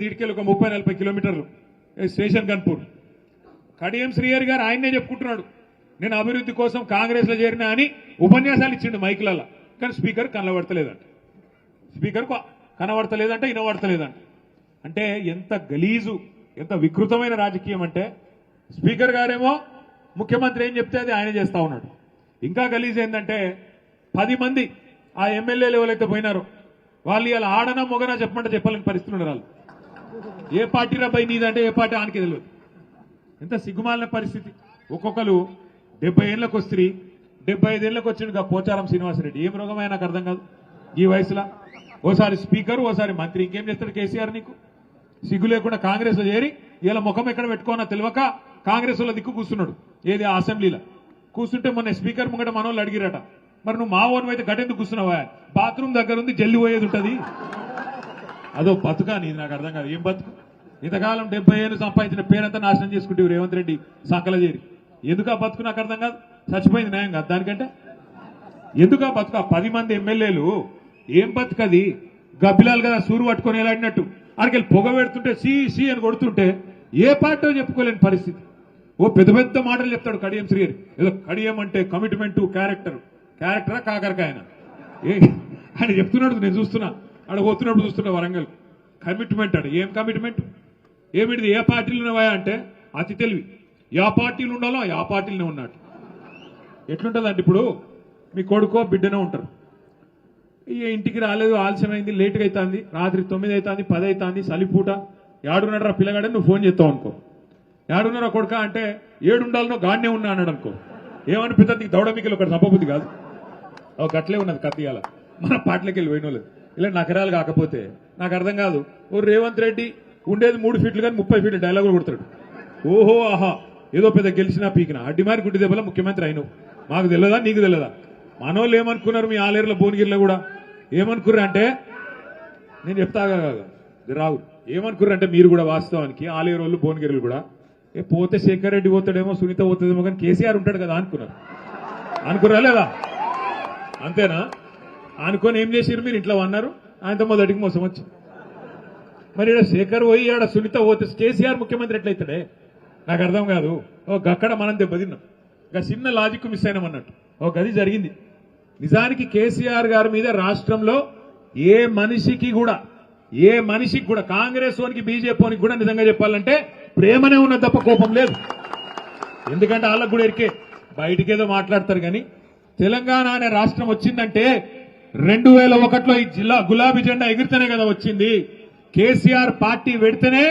దీడికెళ్ళి ఒక 30-40 కిలోమీటర్లు స్టేషన్ గన్పూర్. కడియం శ్రీహరి గారు ఆయన్నే చెప్పుకుంటున్నాడు, నేను అభివృద్ధి కోసం కాంగ్రెస్ లో చేరినా అని ఉపన్యాసాలు ఇచ్చిండు మైకులలో. కానీ స్పీకర్ కనబడతలేదంట, స్పీకర్ కనబడతలేదంట, వినబడతలేదంట. అంటే ఎంత గలీజు, ఎంత వికృతమైన రాజకీయం అంటే స్పీకర్ గారేమో ముఖ్యమంత్రి ఏం చెప్తే అది ఆయన చేస్తా ఉన్నాడు. ఇంకా గలీజ్ ఏంటంటే 10 మంది ఆ ఎమ్మెల్యేలు ఎవరైతే పోయినారో వాళ్ళు ఇలా ఆడనా మొగనా చెప్పమంటే చెప్పాలని పరిస్థితులు ఉన్నారు. వాళ్ళు ఏ పార్టీ రాబాయి నీదంటే ఏ పార్టీ ఆనికి తెలియదు. ఎంత సిగ్గుమాలిన పరిస్థితి. ఒక్కొక్కరు 70 ఏళ్ళకి వస్తుంది, 75 ఏళ్ళకి వచ్చిండు పోచారం శ్రీనివాసరెడ్డి. ఏం రోగమైనా నాకు అర్థం కాదు ఈ వయసులో. ఓసారి స్పీకర్, ఓసారి మంత్రి, ఇంకేం చేస్తాడు కేసీఆర్? నీకు సిగ్గు లేకుండా కాంగ్రెస్ లో చేరి ఇలా ముఖం ఎక్కడ పెట్టుకోనా తెలియక కాంగ్రెస్ లో దిక్కు కూర్చున్నాడు. ఏది అసెంబ్లీలో కూర్చుంటే మొన్న స్పీకర్ ముంగట మనోళ్ళు అడిగిరట, మరి నువ్వు మా ఓన్ అయితే గట్టెందుకు కూర్చున్నావా? బాత్రూమ్ దగ్గర ఉంది, జల్లి పోయేది ఉంటుంది. అదో బతుకా నీది? నాకు అర్థం కాదు. ఏం బతుకు? ఇంతకాలం 70 ఏళ్ళు సంపాదించిన పేరంతా నాశనం చేసుకుంటే రేవంత్ రెడ్డి సంకల చేరి. ఎందుకు ఆ బతుకు నాకు అర్థం కాదు. చచ్చిపోయింది న్యాయం కాదు దానికంటే. ఎందుకు ఆ బతుకు? 10 మంది ఎమ్మెల్యేలు ఏం బతుకది? గబ్బిలాలు కదా సూరు పట్టుకొని ఎలాడినట్టు అక్కడికి పొగ పెడుతుంటే సి అని కొడుతుంటే ఏ పార్టీ చెప్పుకోలేని పరిస్థితి. ఓ పెద్ద పెద్ద మాటలు చెప్తాడు కడియం శ్రీహరి. ఏదో కడియం అంటే కమిట్మెంట్, క్యారెక్టరా కాకరకాయన ఆయన చెప్తున్నాడు. నేను చూస్తున్నా, ఆడ పోతున్నప్పుడు చూస్తున్నా వరంగల్. కమిట్మెంట్ అడు. ఏం కమిట్మెంట్? ఏమిటిది? ఏ పార్టీలు ఉన్నాయా అంటే అతి తెలివి. యా పార్టీలు ఉండాలో ఆ పార్టీలనే ఉన్నట్టు. ఎట్లుంటుందంటే ఇప్పుడు మీ కొడుకో బిడ్డనే ఉంటారు, ఇంటికి రాలేదు, ఆలస్యమైంది, లేటుగా అవుతుంది, రాత్రి 9 అవుతుంది, 10 అవుతుంది, సలిపూట, ఏడున్నాడు పిల్లగాడని నువ్వు ఫోన్ చేస్తావు అనుకో. ఏడున్నారా కొడుక అంటే 7 ఉండాలనో గాడినే ఉన్నా అన్నాడు అనుకో. ఏమనిపిస్తుంది? దౌడమికలు ఒకటి తప్పబుద్ధి కాదు. ఒక గట్లే ఉన్నది కత్తియాల మన పాటలకి వెళ్ళి పోయిన వాళ్ళు. ఇలా నకరాలు కాకపోతే నాకు అర్థం కాదు. ఓ రేవంత్ రెడ్డి ఉండేది 3 ఫీట్లు కానీ 30 ఫీట్లు డైలాగులు కొడతాడు. ఓహో ఆహా ఏదో పెద్ద గెలిచినా పీకినా అడ్డిమారి గుడ్డి దెబ్బల ముఖ్యమంత్రి అయినవు. మాకు తెలియదా? నీకు తెలియదా? మనోళ్ళు ఏమనుకున్నారు? మీ ఆలేరులో భువనగిరిలో కూడా ఏమనుకుర్రు అంటే, నేను చెప్తా రావు, ఏమనుకుర్రు అంటే మీరు కూడా వాస్తవానికి ఆలేరు వాళ్ళు భువనగిరిలు కూడా పోతే శేఖర్ రెడ్డి పోతాడేమో, సునీత పోతుందేమో, కానీ కేసీఆర్ ఉంటాడు కదా అనుకున్నారు. అనుకురా లేదా? అంతేనా? అనుకొని ఏం చేసిరు? మీరు ఇంట్లో అన్నారు, ఆయనతో మొదటికి మోసం వచ్చి. మరి ఇక్కడ శేఖర్ పోయి ఆడ సునీత పోతే కేసీఆర్ ముఖ్యమంత్రి ఎట్లయితాడే? నాకు అర్థం కాదు. అక్కడ మనం దెబ్బతిన్నాం. ఇంకా చిన్న లాజిక్ మిస్ అయినామన్నట్టు ఒక గది జరిగింది. నిజానికి కేసీఆర్ గారి మీద రాష్ట్రంలో ఏ మనిషికి కూడా కాంగ్రెస్ వానికి బీజేపీ వానికి కూడా నిజంగా చెప్పాలంటే ప్రేమనే ఉన్న తప్ప కోపం లేదు. ఎందుకంటే వాళ్ళకు కూడా ఎరికే బయటికేదో మాట్లాడతారు. కానీ తెలంగాణ అనే రాష్ట్రం వచ్చిందంటే 2001లో ఈ జిల్లా గులాబీ జెండా ఎగిరితేనే కదా వచ్చింది. కేసీఆర్ పార్టీ పెడితేనే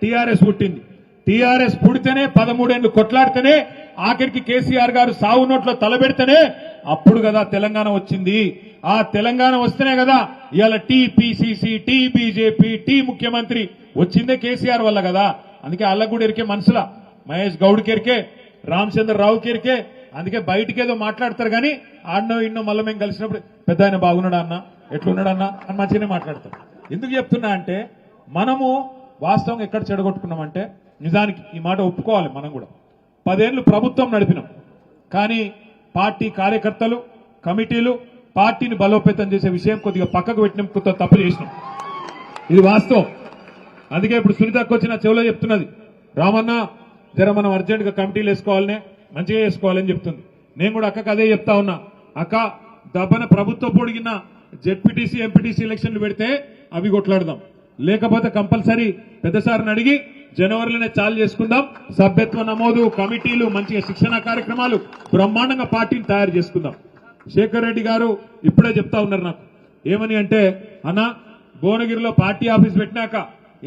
టీఆర్ఎస్ పుట్టింది. టీఆర్ఎస్ పుడితేనే 13 ఏళ్లు కొట్లాడితేనే ఆఖరికి కేసీఆర్ గారు సావు నోట్లో తలబెడితేనే అప్పుడు కదా తెలంగాణ వచ్చింది. ఆ తెలంగాణ వస్తేనే కదా ఇవాళ టీపీసీసీ, టీ బీజేపీ, టీ ముఖ్యమంత్రి వచ్చిందే కేసీఆర్ వల్ల కదా. అందుకే వాళ్ళకు కూడా ఎరికే మనసులా, మహేష్ గౌడ్కి ఎరికే, రామచంద్రరావుకి ఎరికే. అందుకే బయటికేదో మాట్లాడతారు కానీ ఆడనో ఇన్నో మళ్ళీ మేము కలిసినప్పుడు పెద్ద ఆయన బాగున్నాడా అన్న, ఎట్లున్నాడన్నా అని మంచిగానే మాట్లాడతారు. ఎందుకు చెప్తున్నా అంటే మనము వాస్తవం ఎక్కడ చెడగొట్టుకున్నామంటే, నిజానికి ఈ మాట ఒప్పుకోవాలి, మనం కూడా 10 ఏళ్లు ప్రభుత్వం నడిపినాం. కానీ పార్టీ కార్యకర్తలు, కమిటీలు పార్టీని బలోపేతం చేసే విషయం కొద్దిగా పక్కకు పెట్టినాం, కొత్త తప్పు చేసినాం. ఇది వాస్తవం. అందుకే ఇప్పుడు సునీతకు వచ్చిన చెవులో చెప్తున్నది, రామన్న జర మనం అర్జెంటుగా కమిటీలు వేసుకోవాలనే, మంచిగా వేసుకోవాలని చెప్తుంది. నేను కూడా అక్కకు అదే చెప్తా ఉన్నా. అక్క దబ్బన ప్రభుత్వం పొడిగిన జెడ్పీటీసీ, ఎంపీటీసీ ఎలక్షన్లు పెడితే అవి కొట్లాడదాం, లేకపోతే కంపల్సరీ పెద్దసారిని అడిగి జనవరిలోనే చాలు చేసుకుందాం. సభ్యత్వ నమోదు, కమిటీలు, మంచిగా శిక్షణ కార్యక్రమాలు, బ్రహ్మాండంగా పార్టీని తయారు చేసుకుందాం. శేఖర్ రెడ్డి గారు ఇప్పుడే చెప్తా ఉన్నారు నాకు ఏమని అంటే, అన్న భువనగిరిలో పార్టీ ఆఫీస్ పెట్టినాక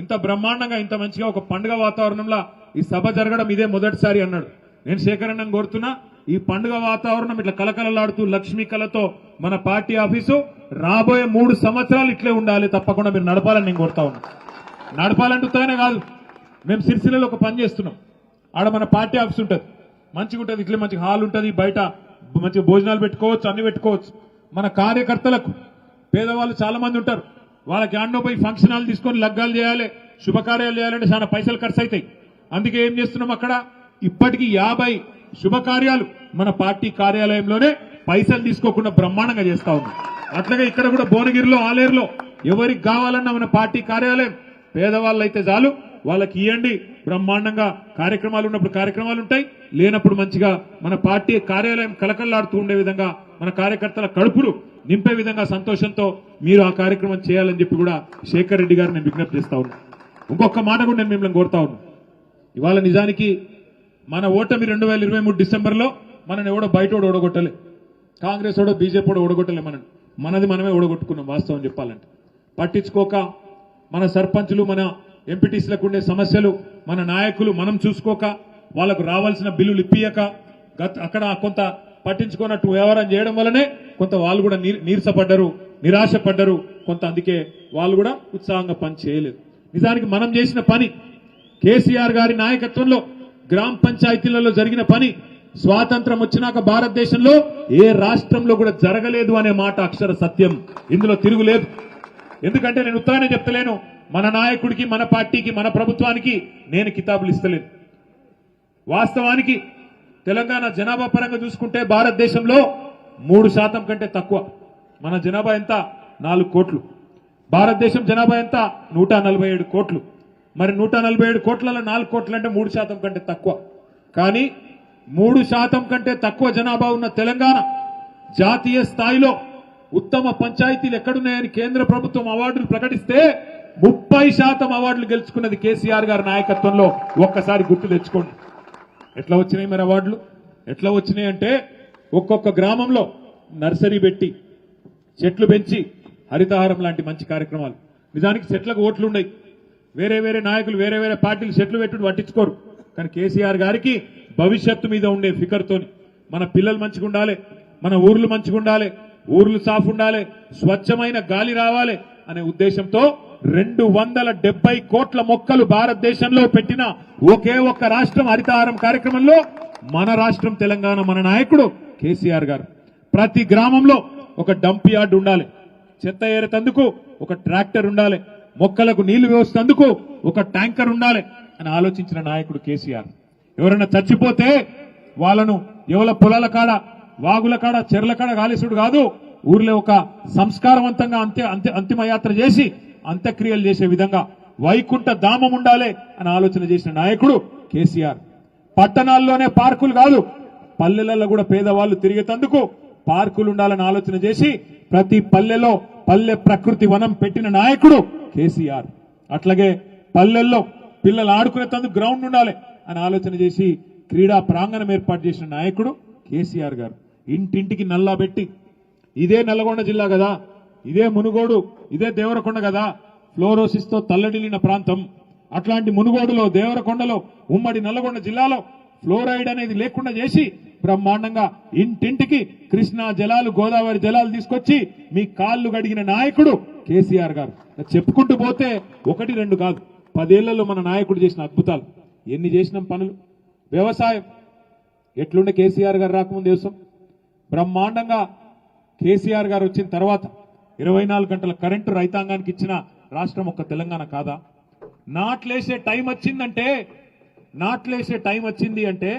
ఇంత బ్రహ్మాండంగా, ఇంత మంచిగా ఒక పండుగ వాతావరణంలో ఈ సభ జరగడం ఇదే మొదటిసారి అన్నాడు. నేను శేఖర్ అన్నను కోరుతున్నా, ఈ పండుగ వాతావరణం ఇట్లా కలకలలాడుతూ లక్ష్మీ కళతో మన పార్టీ ఆఫీసు రాబోయే 3 సంవత్సరాలు ఇట్లే ఉండాలి, తప్పకుండా మీరు నడపాలని నేను కోరుతా ఉన్నా. నడపాలంటుతానే కాదు, మేము సిరిసిల్లలో ఒక పని చేస్తున్నాం. ఆడ మన పార్టీ ఆఫీస్ ఉంటుంది, మంచిగా ఉంటుంది, ఇట్లే మంచి హాల్ ఉంటుంది, బయట మంచిగా భోజనాలు పెట్టుకోవచ్చు, అన్ని పెట్టుకోవచ్చు. మన కార్యకర్తలకు పేదవాళ్ళు చాలా మంది ఉంటారు, వాళ్ళకి ఆడనో పోయి ఫంక్షన్ హాల్ తీసుకొని లగ్గాలు చేయాలి, శుభకార్యాలు చేయాలంటే చాలా పైసలు ఖర్చు అవుతాయి. అందుకే ఏం చేస్తున్నాం, అక్కడ ఇప్పటికీ 50 శుభకార్యాలు మన పార్టీ కార్యాలయంలోనే పైసలు తీసుకోకుండా బ్రహ్మాండంగా చేస్తా ఉన్నాం. అట్లాగే ఇక్కడ కూడా భువనగిరిలో, ఆలేరులో ఎవరికి కావాలన్నా మన పార్టీ కార్యాలయం పేదవాళ్ళు అయితే చాలు వాళ్ళకి ఇవ్వండి, బ్రహ్మాండంగా కార్యక్రమాలు ఉన్నప్పుడు కార్యక్రమాలు ఉంటాయి, లేనప్పుడు మంచిగా మన పార్టీ కార్యాలయం కలకల్లాడుతూ ఉండే విధంగా మన కార్యకర్తల కడుపులు నింపే విధంగా సంతోషంతో మీరు ఆ కార్యక్రమం చేయాలని చెప్పి కూడా శేఖర్ రెడ్డి గారు నేను విజ్ఞప్తి చేస్తా ఉన్నా. ఇంకొక మాట కూడా నేను మిమ్మల్ని కోరుతా ఉన్నా. ఇవాళ నిజానికి మన ఓటమి 2023 డిసెంబర్లో మనని ఎవడో బయట ఓడగొట్టలే, కాంగ్రెస్ ఓడో బీజేపీ ఓడో ఓడగొట్టలే, మనది మనమే ఓడగొట్టుకున్నాం. వాస్తవం చెప్పాలంటే పట్టించుకోక మన సర్పంచులు మన ఎంపీటీసీలకు ఉండే సమస్యలు మన నాయకులు మనం చూసుకోక వాళ్ళకు రావాల్సిన బిల్లులు ఇప్పియక అక్కడ కొంత పట్టించుకున్నట్టు వ్యవహారం చేయడం వల్లనే కొంత వాళ్ళు కూడా నీరసపడ్డారు, నిరాశపడ్డారు కొంత. అందుకే వాళ్ళు కూడా ఉత్సాహంగా పని చేయలేదు. నిజానికి మనం చేసిన పని, కేసీఆర్ గారి నాయకత్వంలో గ్రామ పంచాయతీలలో జరిగిన పని స్వాతంత్రం వచ్చినాక భారతదేశంలో ఏ రాష్ట్రంలో కూడా జరగలేదు అనే మాట అక్షర సత్యం. ఇందులో తిరుగులేదు. ఎందుకంటే నేను ఉత్తగానే చెప్తలేను, మన నాయకుడికి మన పార్టీకి మన ప్రభుత్వానికి నేను కితాబులు ఇస్తలేను. వాస్తవానికి తెలంగాణ జనాభా పరంగా చూసుకుంటే భారతదేశంలో 3% కంటే తక్కువ. మన జనాభా ఎంత? 4 కోట్లు. భారతదేశం జనాభా ఎంత? 147 కోట్లు. మరి 147 కోట్లలో 4 కోట్లు అంటే 3% కంటే తక్కువ. కానీ 3% కంటే తక్కువ జనాభా ఉన్న తెలంగాణ జాతీయ స్థాయిలో ఉత్తమ పంచాయతీలు ఎక్కడున్నాయని కేంద్ర ప్రభుత్వం అవార్డులు ప్రకటిస్తే 30% అవార్డులు గెలుచుకున్నది కేసీఆర్ గారి నాయకత్వంలో. ఒక్కసారి గుర్తు తెచ్చుకోండి. ఎట్లా వచ్చినాయి మరి అవార్డులు? ఎట్లా వచ్చినాయి అంటే ఒక్కొక్క గ్రామంలో నర్సరీ పెట్టి చెట్లు పెంచి హరితహారం లాంటి మంచి కార్యక్రమాలు. నిజానికి చెట్లకు ఓట్లు ఉన్నాయి, వేరే వేరే నాయకులు వేరే వేరే పార్టీలు చెట్లు పెట్టుడు పట్టించుకోరు. కానీ కేసీఆర్ గారికి భవిష్యత్తు మీద ఉండే ఫికర్తోని మన పిల్లలు మంచిగా ఉండాలి, మన ఊర్లు మంచిగా ఉండాలి, ఊర్లు సాఫ్ ఉండాలి, స్వచ్ఛమైన గాలి రావాలి అనే ఉద్దేశంతో 270 కోట్ల మొక్కలు భారతదేశంలో పెట్టిన ఒకే ఒక్క రాష్ట్రం హరితహారం కార్యక్రమంలో మన రాష్ట్రం తెలంగాణ. మన నాయకుడు కేసీఆర్ గారు ప్రతి గ్రామంలో ఒక డంప్ యార్డ్ ఉండాలి, చెత్త ఏరేతందుకు ఒక ట్రాక్టర్ ఉండాలి, మొక్కలకు నీళ్లు వేసేందుకు ఒక ట్యాంకర్ ఉండాలి అని ఆలోచించిన నాయకుడు కేసీఆర్. ఎవరైనా చచ్చిపోతే వాళ్ళను ఎవల పొలాల కాడ వాగుల కాడ చెర్ల కాడ గాలిసుడు కాదు, ఊర్లో ఒక సంస్కారవంతంగా అంతిమయాత్ర చేసి అంత్యక్రియలు చేసే విధంగా వైకుంఠ ధామం ఉండాలి అని ఆలోచన చేసిన నాయకుడు కేసీఆర్. పట్టణాల్లోనే పార్కులు కాదు, పల్లెలలో కూడా పేదవాళ్లు తిరిగేందుకు పార్కులు ఉండాలని ఆలోచన చేసి ప్రతి పల్లెలో పల్లె ప్రకృతి వనం పెట్టిన నాయకుడు కేసీఆర్. అట్లాగే పల్లెల్లో పిల్లలు ఆడుకునేందుకు గ్రౌండ్ ఉండాలి అని ఆలోచన చేసి క్రీడా ప్రాంగణం ఏర్పాటు చేసిన నాయకుడు కేసీఆర్ గారు. ఇంటింటికి నల్లా పెట్టి, ఇదే నల్లగొండ జిల్లా కదా, ఇదే మునుగోడు, ఇదే దేవరకొండ కదా ఫ్లోరోసిస్ తో తల్లడిల్లిన ప్రాంతం. అట్లాంటి మునుగోడులో దేవరకొండలో ఉమ్మడి నల్లగొండ జిల్లాలో ఫ్లోరైడ్ అనేది లేకుండా చేసి బ్రహ్మాండంగా ఇంటింటికి కృష్ణా జలాలు గోదావరి జలాలు తీసుకొచ్చి మీ కాళ్లు గడిగిన నాయకుడు కేసీఆర్ గారు. చెప్పుకుంటూ పోతే 1, 2 కాదు, 10 ఏళ్లలో మన నాయకుడు చేసిన అద్భుతాలు ఎన్ని చేసినాం పనులు. వ్యవసాయం ఎట్లుండే కేసీఆర్ గారు రాకముందు దేశం బ్రహ్మాండంగా. కేసీఆర్ గారు వచ్చిన తర్వాత 24 గంటల కరెంటు రైతాంగానికి ఇచ్చిన రాష్ట్రం ఒక్క తెలంగాణ కాదా? నాట్లేసే టైం వచ్చింది అంటే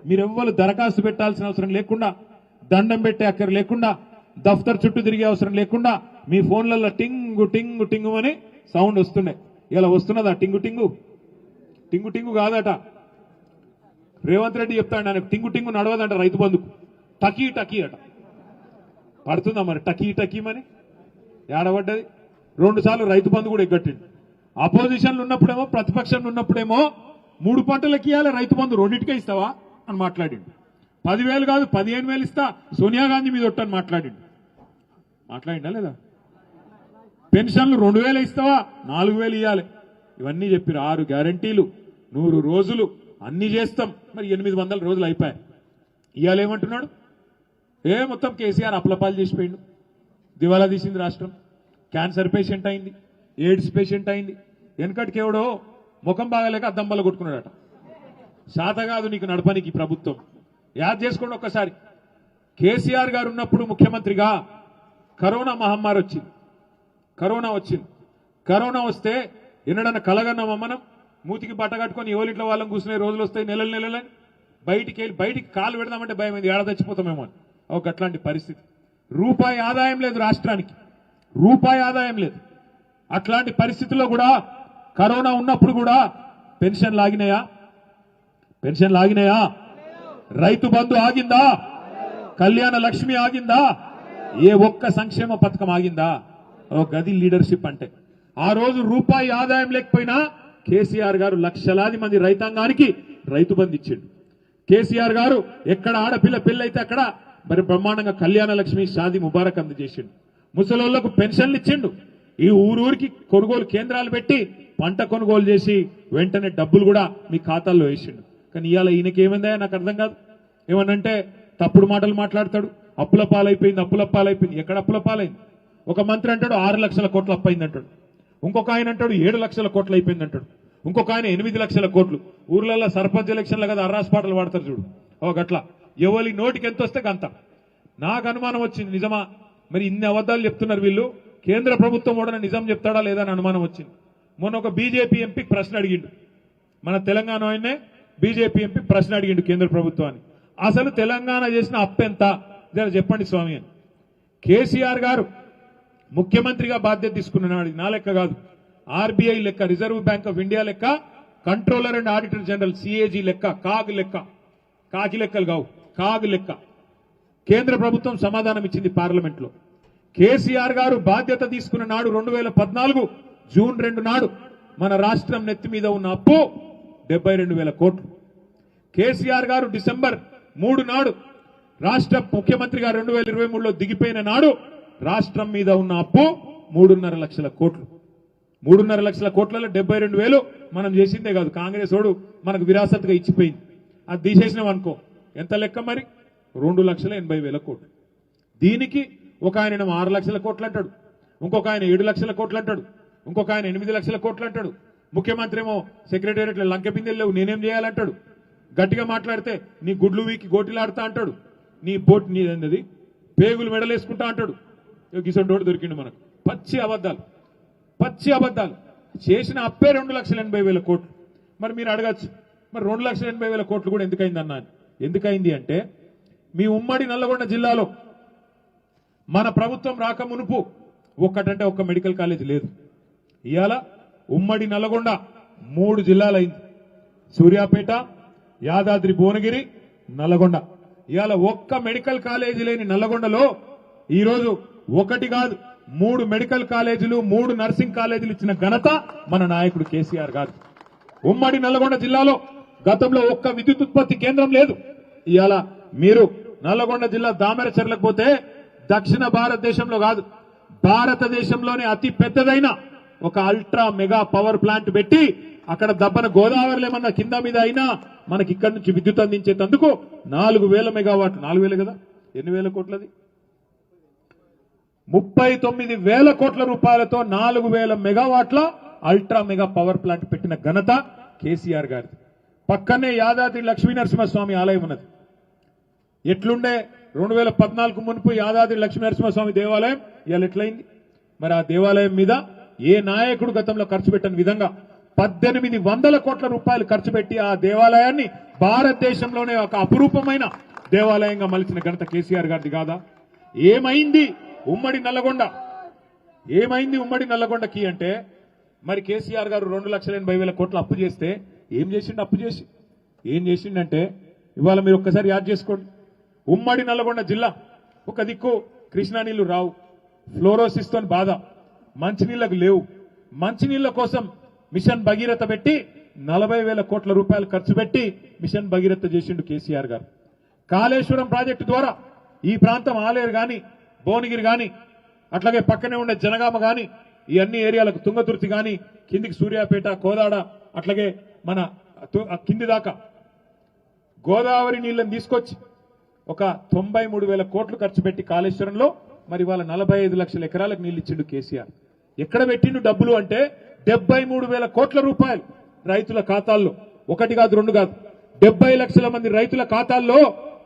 మీరెవ్వరు దరఖాస్తు పెట్టాల్సిన అవసరం లేకుండా, దండం పెట్టే అక్కర లేకుండా, దఫ్తర్ చుట్టూ తిరిగే అవసరం లేకుండా మీ ఫోన్లలో టింగు టింగు టింగు అని సౌండ్ వస్తుండే. ఇలా వస్తున్నదా టింగు టింగు? టింగు టింగు కాదట. రేవంత్ రెడ్డి చెప్తాడు ఆయన టింగు టింగు నడవదంట రైతు బంధుకు, టకీ టకీ అట. పడుతుందా మరి టకీ టకీమని? ఏడబడ్డది. 2 సార్లు రైతు బంధు కూడా ఎగ్గట్టిండు. అపోజిషన్లు ఉన్నప్పుడేమో ప్రతిపక్షంలో ఉన్నప్పుడేమో 3 పంటలకి ఇవ్వాలి రైతు బంధు 2టికే ఇస్తావా అని మాట్లాడిండు. 10,000 కాదు 15,000 ఇస్తా సోనియా గాంధీ మీద ఒట్టని మాట్లాడిండా లేదా? పెన్షన్లు 2,000 ఇస్తావా 4,000 ఇవ్వాలి. ఇవన్నీ చెప్పిరు. 6 గ్యారంటీలు, 100 రోజులు అన్ని చేస్తాం. మరి 800 రోజులు అయిపోయాయి. ఇవాళ ఏమంటున్నాడు? మొత్తం కేసీఆర్ అప్లపాలు చేసిపోయిండు, దివాలా తీసింది రాష్ట్రం. క్యాన్సర్ పేషెంట్ అయింది, ఎయిడ్స్ పేషెంట్ అయింది. వెనకటికి ఎవడో ముఖం బాగాలేక అద్దంబల్ల కొట్టుకున్నాడట. శాత కాదు నీకు నడపనికి ప్రభుత్వం. యాద్ చేసుకోండి ఒక్కసారి. కేసీఆర్ గారు ఉన్నప్పుడు ముఖ్యమంత్రిగా కరోనా మహమ్మారి వచ్చింది. కరోనా వస్తే ఎన్నడన్నా కలగన్నామా మనం? మూతికి బట్ట కట్టుకొని ఎవరింట్లో వాళ్ళని కూర్చునే రోజులు వస్తాయి, నెలలని బయటికి కాలు పెడదామంటే భయం అయింది, ఏడ చచ్చిపోతామేమో అని. ఒక అట్లాంటి పరిస్థితి. రూపాయి ఆదాయం లేదు రాష్ట్రానికి, రూపాయి ఆదాయం లేదు. అట్లాంటి పరిస్థితుల్లో కూడా కరోనా ఉన్నప్పుడు కూడా పెన్షన్ లాగినాయా? పెన్షన్ లాగినాయా? రైతు బంధు ఆగిందా? కళ్యాణ లక్ష్మి ఆగిందా? ఏ ఒక్క సంక్షేమ పథకం ఆగిందా? ఓ గది లీడర్షిప్ అంటే. ఆ రోజు రూపాయి ఆదాయం లేకపోయినా కేసీఆర్ గారు లక్షలాది మంది రైతాంగానికి రైతు బంధు ఇచ్చిండు. కేసీఆర్ గారు ఎక్కడ ఆడపిల్ల పెళ్ళైతే అక్కడ మరి బ్రహ్మాండంగా కళ్యాణ లక్ష్మి షాదీ ముబారక్ అందజేసిండు. ముసలోళ్లకు పెన్షన్లు ఇచ్చిండు. ఈ ఊరూరికి కొనుగోలు కేంద్రాలు పెట్టి పంట కొనుగోలు చేసి వెంటనే డబ్బులు కూడా మీ ఖాతాల్లో వేసిండు. కానీ ఇవాళ ఈయనకి ఏమైందా నాకు అర్థం కాదు. ఏమనంటే తప్పుడు మాటలు మాట్లాడతాడు. అప్పుల పాలైపోయింది, అప్పుల పాలైపోయింది. ఎక్కడ అప్పుల పాలైంది? ఒక మంత్రి అంటాడు 6 లక్షల కోట్లు అప్పైంది అంటాడు. ఇంకొక ఆయన అంటాడు 7 లక్షల కోట్లు అయిపోయింది అంటాడు. ఇంకొక ఆయన 8 లక్షల కోట్లు. ఊర్లలో సర్పంచ్ ఎలక్షన్లు కదా అర్రాస్ పాటలు వాడతారు చూడు, ఓ గట్ల ఎవరి నోటికి ఎంత వస్తే అంత. నాకు అనుమానం వచ్చింది, నిజమా మరి ఇన్ని అబద్ధాలు చెప్తున్నారు వీళ్ళు, కేంద్ర ప్రభుత్వం కూడా నిజం చెప్తాడా లేదా అని అనుమానం వచ్చింది. మొన్న ఒక బీజేపీ ఎంపీ ప్రశ్న అడిగిండు, మన తెలంగాణ ఆయనే బీజేపీ ఎంపీ ప్రశ్న అడిగిండు కేంద్ర ప్రభుత్వాన్ని, అసలు తెలంగాణ చేసిన అప్పెంత జర చెప్పండి స్వామి అని. కేసీఆర్ గారు ముఖ్యమంత్రిగా బాధ్యత తీసుకున్నాడు. నా లెక్క కాదు, ఆర్బీఐ లెక్క, రిజర్వ్ బ్యాంక్ ఆఫ్ ఇండియా లెక్క, controller and auditor general CAG లెక్క, కాగ్ లెక్క, కాకి లెక్కలు కావు, కాగ్ లెక్క కేంద్ర ప్రభుత్వం సమాధానం ఇచ్చింది పార్లమెంట్ లో. కేసీఆర్ గారు బాధ్యత తీసుకున్న నాడు 2014 జూన్ 2 నాడు మన రాష్ట్రం నెత్తి మీద ఉన్న అప్పు 72,000 కోట్లు. కేసీఆర్ గారు డిసెంబర్ 3 నాడు రాష్ట్ర ముఖ్యమంత్రిగా 2023లో దిగిపోయిన నాడు రాష్ట్రం మీద ఉన్న అప్పు 3.5 లక్షల కోట్లు. 3.5 లక్షల కోట్లలో 72,000 మనం చేసిందే కాదు, కాంగ్రెస్ ఓడు మనకు విరాసత్గా ఇచ్చిపోయింది. అది తీసేసినాం అనుకో, ఎంత లెక్క మరి? 2,80,000 కోట్లు. దీనికి ఒక ఆయన 6 లక్షల కోట్లు అంటాడు, ఇంకొక ఆయన 7 లక్షల కోట్లు అంటాడు, ఇంకొక ఆయన 8 లక్షల కోట్లు అంటాడు. ముఖ్యమంత్రి ఏమో సెక్రటేరియట్లో లంక బిందెలు లేవు నేనేం చేయాలంటాడు. గట్టిగా మాట్లాడితే నీ గుడ్లు వీకి గోటిలాడుతా అంటాడు, నీ బోట్ నీదన్నది పేగులు మెడలేసుకుంటా అంటాడు. గిసంటోడు దొరికిండు మనకు. పచ్చి అబద్ధాలు, పచ్చి అబద్ధాలు. చేసిన అప్పే 2,80,000 కోట్లు. మరి మీరు అడగచ్చు, మరి 2,80,000 కోట్లు కూడా ఎందుకైంది అన్నా? ఎందుకైంది అంటే మీ ఉమ్మడి నల్లగొండ జిల్లాలో మన ప్రభుత్వం రాక మునుపు ఒక్కటంటే ఒక్క మెడికల్ కాలేజ్ లేదు. ఇవాళ ఉమ్మడి నల్లగొండ 3 జిల్లాలైంది, సూర్యాపేట, యాదాద్రి భువనగిరి, నల్లగొండ. ఇవాళ ఒక్క మెడికల్ కాలేజీ లేని నల్లగొండలో ఈరోజు ఒకటి కాదు 3 మెడికల్ కాలేజీలు, 3 నర్సింగ్ కాలేజీలు ఇచ్చిన ఘనత మన నాయకుడు కేసీఆర్ గారు. ఉమ్మడి నల్లగొండ జిల్లాలో గతంలో ఒక్క విద్యుత్ ఉత్పత్తి కేంద్రం లేదు. ఇవాళ మీరు నల్లగొండ జిల్లా దామెరచెర్లకు పోతే దక్షిణ భారతదేశంలో కాదు, భారతదేశంలోనే అతి పెద్దదైన ఒక అల్ట్రా మెగా పవర్ ప్లాంట్ పెట్టి అక్కడ దబ్బన గోదావరిలో ఏమన్నా కింద మీద అయినా మనకి ఇక్కడి నుంచి విద్యుత్ అందించేందుకు 4,000 మెగావాట్లు, 4,000 కదా, ఎన్ని వేల కోట్లది, 39,000 కోట్ల రూపాయలతో 4,000 మెగావాట్ల అల్ట్రా మెగా పవర్ ప్లాంట్ పెట్టిన ఘనత కేసీఆర్ గారిది. పక్కనే యాదాద్రి లక్ష్మీ నరసింహస్వామి ఆలయం ఉన్నది. ఎట్లుండే 2014 మునుపు యాదాద్రి లక్ష్మీ నరసింహస్వామి దేవాలయం, ఇవాళ ఎట్లయింది? మరి ఆ దేవాలయం మీద ఏ నాయకుడు గతంలో ఖర్చు పెట్టని విధంగా 1,800 కోట్ల రూపాయలు ఖర్చు పెట్టి ఆ దేవాలయాన్ని భారతదేశంలోనే ఒక అపురూపమైన దేవాలయంగా మలిచిన ఘనత కేసీఆర్ గారిది కాదా? ఏమైంది ఉమ్మడి నల్లగొండ? ఏమైంది ఉమ్మడి నల్లగొండకి అంటే మరి కేసీఆర్ గారు 2,80,000 కోట్ల అప్పు చేస్తే ఏం చేసిండు? అప్పు చేసి ఏం చేసిండంటే ఇవాళ మీరు ఒక్కసారి యాద్ చేసుకోండి. ఉమ్మడి నల్లగొండ జిల్లా ఒక దిక్కు కృష్ణా నీళ్లు రావు, ఫ్లోరోసిస్ తో బాధ, మంచినీళ్లకు లేవు. మంచినీళ్ల కోసం మిషన్ భగీరథ పెట్టి 40,000 కోట్ల రూపాయలు ఖర్చు పెట్టి మిషన్ భగీరథ చేసిండు కేసీఆర్ గారు. కాళేశ్వరం ప్రాజెక్టు ద్వారా ఈ ప్రాంతం ఆలేరు గాని, భువనగిరి గాని, అట్లాగే పక్కనే ఉండే జనగామ గాని, ఈ అన్ని ఏరియాలకు తుంగతుర్తి గాని, కిందికి సూర్యాపేట, కోదాడ, అట్లాగే మన కింది దాకా గోదావరి నీళ్లను తీసుకొచ్చి ఒక 93,000 కోట్లు ఖర్చు పెట్టి కాళేశ్వరంలో మరి వాళ్ళ 45 లక్షల ఎకరాలకు నీళ్లు ఇచ్చిండు కేసీఆర్. ఎక్కడ పెట్టిండు డబ్బులు అంటే 73,000 కోట్ల రూపాయలు రైతుల ఖాతాల్లో, ఒకటి కాదు రెండు కాదు, 70 లక్షల మంది రైతుల ఖాతాల్లో